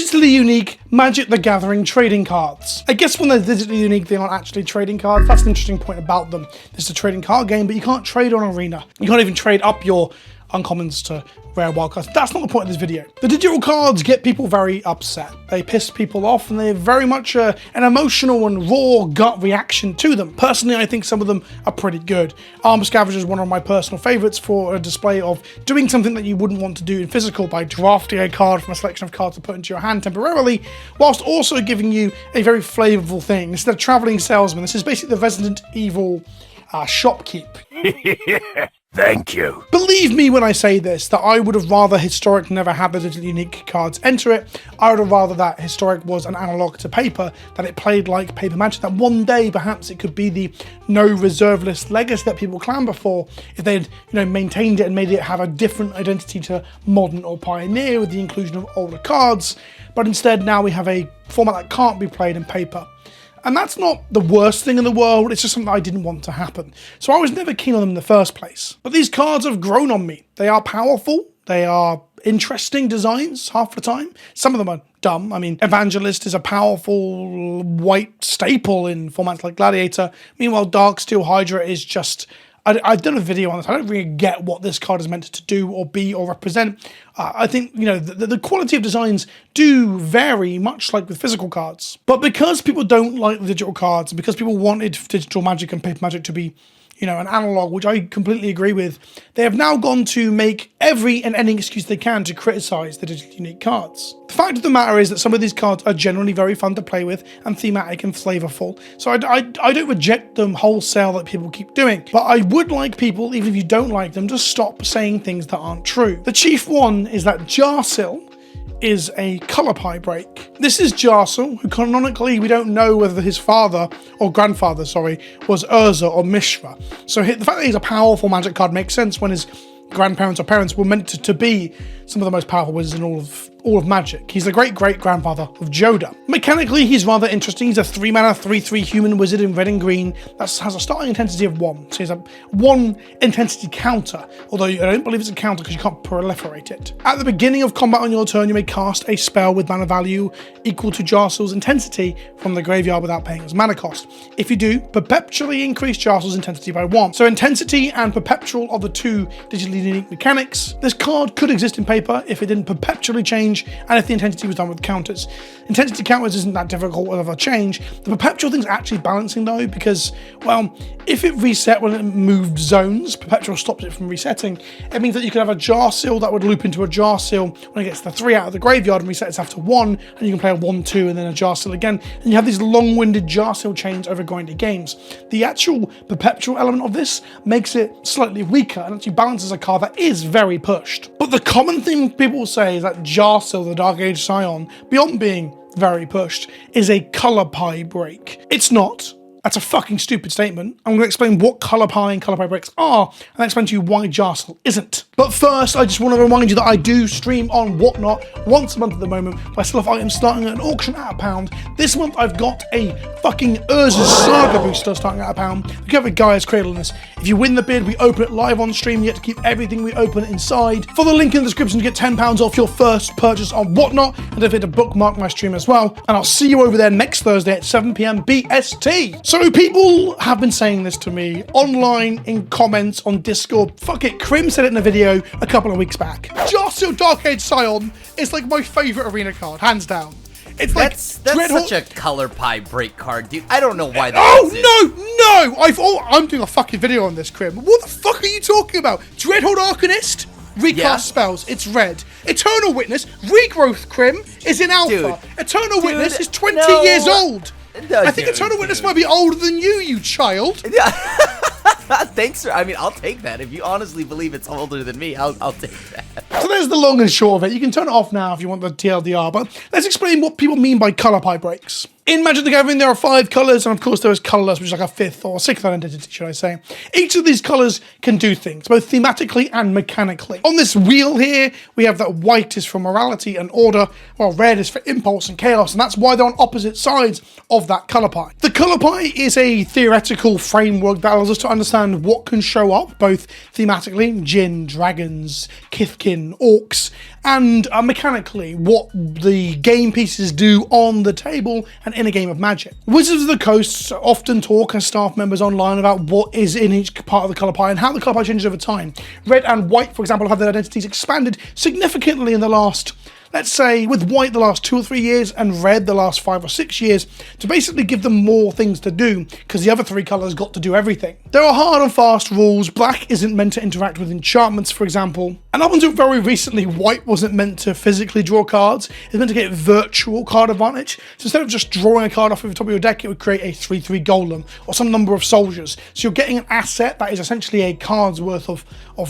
digitally unique Magic the Gathering trading cards. I guess when they're digitally unique, they aren't actually trading cards. That's an interesting point about them. This is a trading card game, but you can't trade on Arena. You can't even trade up your uncommons to rare wildcards. That's not the point of this video. The digital cards get people very upset. They piss people off, and they're very much an emotional and raw gut reaction to them. Personally, I think some of them are pretty good. Armor Scavenger is one of my personal favorites for a display of doing something that you wouldn't want to do in physical by drafting a card from a selection of cards to put into your hand temporarily, whilst also giving you a very flavorful thing. Instead of traveling salesman, this is basically the Resident Evil shopkeep. Thank you. Believe me when I say this, that I would have rather Historic never had the digitally unique cards enter it. I would have rather that Historic was an analog to paper, that it played like paper Magic, that one day perhaps it could be the no reserve list legacy that people clamber for if they'd maintained it and made it have a different identity to Modern or Pioneer with the inclusion of older cards. But instead now we have a format that can't be played in paper. And that's not the worst thing in the world, it's just something I didn't want to happen. So I was never keen on them in the first place. But these cards have grown on me. They are powerful, they are interesting designs half the time. Some of them are dumb. I mean, Evangelist is a powerful white staple in formats like Gladiator. Meanwhile, Darksteel Hydra is just... I've done a video on this. I don't really get what this card is meant to do or be or represent. I think, the quality of designs do vary, much like with physical cards. But because people don't like the digital cards, because people wanted digital Magic and paper Magic to be, an analog, which I completely agree with, they have now gone to make every and any excuse they can to criticize the digitally unique cards. The fact of the matter is that some of these cards are generally very fun to play with and thematic and flavorful. So I don't reject them wholesale like people keep doing. But I would like people, even if you don't like them, to stop saying things that aren't true. The chief one is that Jarsyl is a color pie break. This is Jarsyl, who canonically we don't know whether his father or grandfather, was Urza or Mishra. So the fact that he's a powerful Magic card makes sense when his grandparents or parents were meant to be some of the most powerful wizards in all of Magic. He's the great-great-grandfather of Joda. Mechanically, he's rather interesting. He's a 3-mana, 3/3 human wizard in red and green that has a starting intensity of 1. So he's a 1 intensity counter, although I don't believe it's a counter because you can't proliferate it. At the beginning of combat on your turn, you may cast a spell with mana value equal to Jarsyl's intensity from the graveyard without paying its mana cost. If you do, perpetually increase Jarsyl's intensity by 1. So intensity and perpetual are the two digitally unique mechanics. This card could exist in paper if it didn't perpetually change and if the intensity was done with counters. Intensity counters isn't that difficult of a change. The perpetual thing's actually balancing though, because, well, if it reset when it moved zones, perpetual stops it from resetting. It means that you could have a Jarsyl that would loop into a Jarsyl when it gets the 3 out of the graveyard and resets after 1, and you can play a 1/2 and then a Jarsyl again, and you have these long-winded Jarsyl chains over grinded games. The actual perpetual element of this makes it slightly weaker and actually balances a card that is very pushed. But the common thing people will say is that Jarsyl, the Dark Age Scion, beyond being very pushed, is a color pie break. It's not. That's a fucking stupid statement. I'm going to explain what color pie and color pie breaks are, and explain to you why Jarsyl isn't. But first, I just want to remind you that I do stream on Whatnot once a month at the moment, where I still have items starting at an auction at £1. This month, I've got a fucking Urza's Saga booster starting at £1. We have a Gaia's Cradle in this. If you win the bid, we open it live on stream. You get to keep everything we open inside. Follow the link in the description to get £10 off your first purchase on Whatnot, and don't forget to bookmark my stream as well. And I'll see you over there next Thursday at 7 PM BST. So people have been saying this to me online, in comments, on Discord. Fuck it, Krim said it in a video a couple of weeks back. Jarsyl Dark Age Scion is like my favourite arena card, hands down. It's that's such a color pie break card, dude. I don't know why that I'm doing a fucking video on this, Krim. What the fuck are you talking about? Dreadhold Arcanist? Recast spells, it's red. Eternal Witness, regrowth, Krim, is in alpha. Dude, Eternal Witness is 20 years old. No, I think Eternal Witness might be older than you child. Yeah. Thanks, sir. I mean, I'll take that. If you honestly believe it's older than me, I'll take that. So there's the long and short of it. You can turn it off now if you want the TLDR, but let's explain what people mean by color pie breaks. In Magic the Gathering, there are 5 colours, and of course there is colourless, which is like a 5th or 6th identity, should I say. Each of these colours can do things, both thematically and mechanically. On this wheel here, we have that white is for morality and order, while red is for impulse and chaos, and that's why they're on opposite sides of that colour pie. The colour pie is a theoretical framework that allows us to understand what can show up, both thematically, Djinn, dragons, Kithkin, orcs, and mechanically, what the game pieces do on the table and in a game of Magic. Wizards of the Coast often talk as staff members online about what is in each part of the colour pie and how the colour pie changes over time. Red and white, for example, have their identities expanded significantly in the last, let's say, with white the last 2 or 3 years and red the last 5 or 6 years, to basically give them more things to do, because the other 3 colours got to do everything. There are hard and fast rules. Black isn't meant to interact with enchantments, for example. And up until very recently, white wasn't meant to physically draw cards. It's meant to get virtual card advantage. So instead of just drawing a card off of the top of your deck, it would create a 3/3 golem or some number of soldiers. So you're getting an asset that is essentially a card's worth of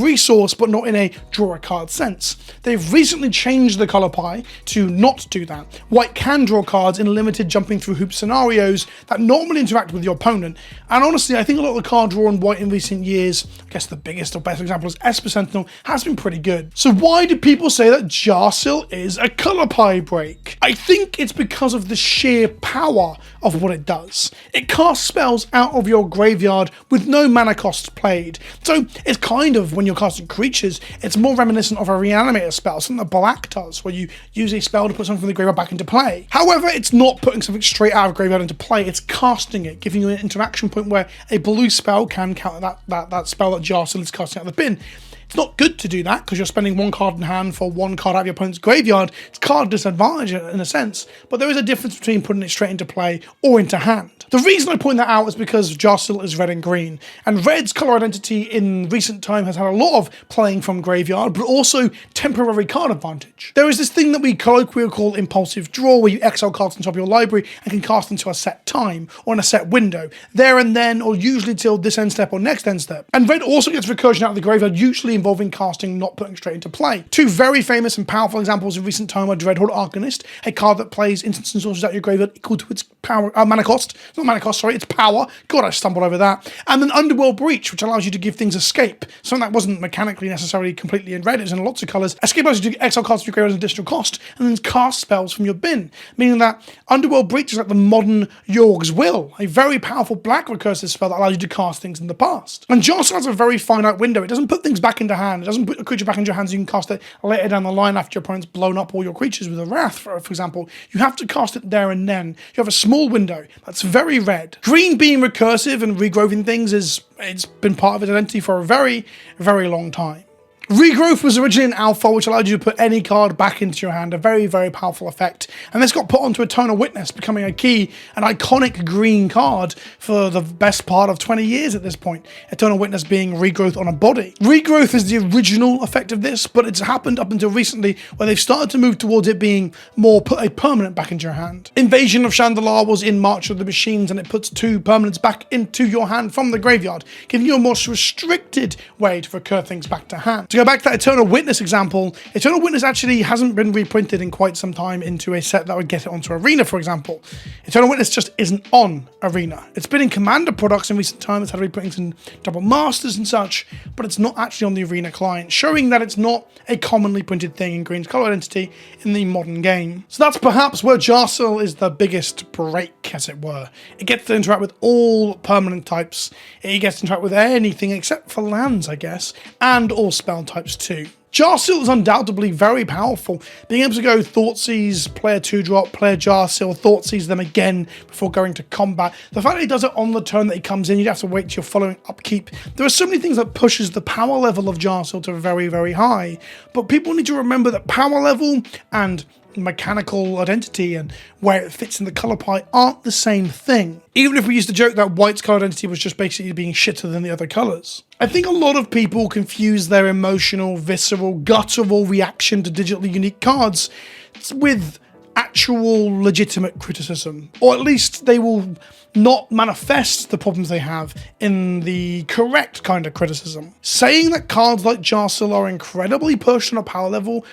resource, but not in a draw a card sense. They've recently changed the colour pie to not do that. White can draw cards in limited jumping through hoop scenarios that normally interact with your opponent. And honestly, I think a lot of the card draw in white in recent years, I guess the biggest or best example is Esper Sentinel, has been pretty good. So why do people say that Jarsyl is a colour pie break? I think it's because of the sheer power of what it does. It casts spells out of your graveyard with no mana costs played. So it's kind of, when you're casting creatures, it's more reminiscent of a reanimator spell, something that black does, where you use a spell to put something from the graveyard back into play. However, it's not putting something straight out of graveyard into play, it's casting it, giving you an interaction point where a blue spell can counter that spell that Jarsyl is casting out of the bin. It's not good to do that because you're spending 1 card in hand for 1 card out of your opponent's graveyard. It's card disadvantage in a sense, but there is a difference between putting it straight into play or into hand. The reason I point that out is because Jarsyl is red and green, and red's colour identity in recent time has had a lot of playing from graveyard, but also temporary card advantage. There is this thing that we colloquially call impulsive draw, where you exile cards on top of your library and can cast them to a set time or in a set window, there and then, or usually till this end step or next end step. And red also gets recursion out of the graveyard, usually involving casting, not putting straight into play. 2 very famous and powerful examples in recent time are Dreadhorde Arcanist, a card that plays instants and sorceries out of your graveyard equal to its power, mana cost. It's not mana cost, sorry, it's power. God, I stumbled over that. And then Underworld Breach, which allows you to give things escape. Something that wasn't mechanically necessarily completely in red, it's in lots of colours. Escape allows you to exile cards to your graveyard as an additional cost, and then cast spells from your bin, meaning that Underworld Breach is like the modern Yorg's Will, a very powerful black recursive spell that allows you to cast things in the past. And Jarsyl has a very finite window. It doesn't put things back into hand. It doesn't put a creature back into your hands. You can cast it later down the line after your opponent's blown up all your creatures with a Wrath, for example. You have to cast it there and then. You have a small window that's very red. Green being recursive and regrowing things it's been part of its identity for a very, very long time. Regrowth was originally an alpha, which allowed you to put any card back into your hand, a very, very powerful effect. And this got put onto Eternal Witness, becoming a key, an iconic green card for the best part of 20 years at this point. Eternal Witness being regrowth on a body. Regrowth is the original effect of this, but it's happened up until recently where they've started to move towards it being more put a permanent back into your hand. Invasion of Chandalar was in March of the Machines, and it puts 2 permanents back into your hand from the graveyard, giving you a more restricted way to recur things back to hand. To go back to that Eternal Witness example, Eternal Witness actually hasn't been reprinted in quite some time into a set that would get it onto Arena, for example. Eternal Witness just isn't on Arena. It's been in Commander products in recent times, it's had reprintings in Double Masters and such, but it's not actually on the Arena client, showing that it's not a commonly printed thing in green's colour identity in the modern game. So that's perhaps where Jarsyl is the biggest break, as it were. It gets to interact with all permanent types, it gets to interact with anything except for lands, I guess, and all spell types too. Jarsyl is undoubtedly very powerful. Being able to go Thoughtseize, play a 2-drop, play a Jarsyl, Thoughtseize them again before going to combat. The fact that he does it on the turn that he comes in, you'd have to wait till your following upkeep. There are so many things that pushes the power level of Jarsyl to very, very high. But people need to remember that power level and mechanical identity and where it fits in the colour pie aren't the same thing. Even if we used to joke that white's colour identity was just basically being shitter than the other colours. I think a lot of people confuse their emotional, visceral, guttural reaction to digitally unique cards with actual legitimate criticism, or at least they will not manifest the problems they have in the correct kind of criticism. Saying that cards like Jarsyl are incredibly pushed on a power level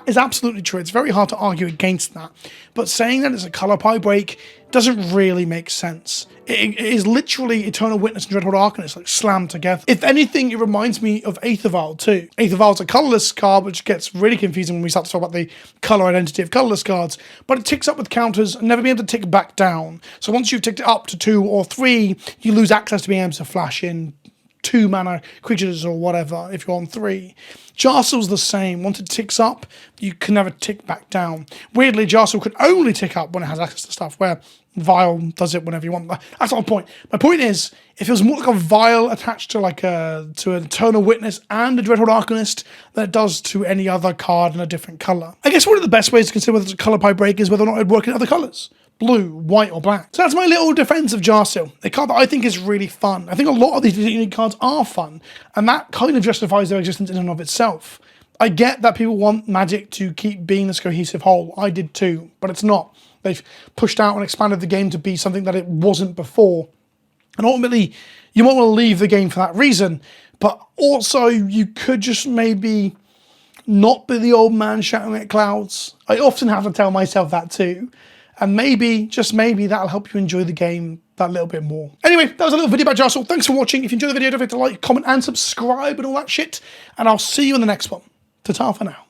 is absolutely true. It's very hard to argue against that. But saying that it's a colour pie break doesn't really make sense. It is literally Eternal Witness and Dreadhorde Arcanist like slammed together. If anything, it reminds me of Aether Vial too. Aether Vial is a colourless card, which gets really confusing when we start to talk about the colour identity of colourless cards, but it ticks up with counters and never be able to tick back down. So once you've ticked it up to 2 or 3, you lose access to being able to flash in 2 mana creatures or whatever if you're on 3. Jarsyl's the same. Once it ticks up, you can never tick back down. Weirdly, Jarsyl can only tick up when it has access to stuff, where Vial does it whenever you want. That's not the point. My point is, if it was more like a Vial attached to like an Eternal Witness and a Dreadhorde Arcanist than it does to any other card in a different colour. I guess one of the best ways to consider whether it's a colour pipe break is whether or not it'd work in other colours. Blue, white, or black. So that's my little defense of Jarsyl, a card that I think is really fun. I think a lot of these unique cards are fun, and that kind of justifies their existence in and of itself. I get that people want Magic to keep being this cohesive whole. I did too, but it's not. They've pushed out and expanded the game to be something that it wasn't before. And ultimately, you might want to leave the game for that reason, but also you could just maybe not be the old man shouting at clouds. I often have to tell myself that too. And maybe, just maybe, that'll help you enjoy the game that little bit more. Anyway, that was a little video about Jarsyl. Thanks for watching. If you enjoyed the video, don't forget to like, comment, and subscribe and all that shit. And I'll see you in the next one. Ta-ta for now.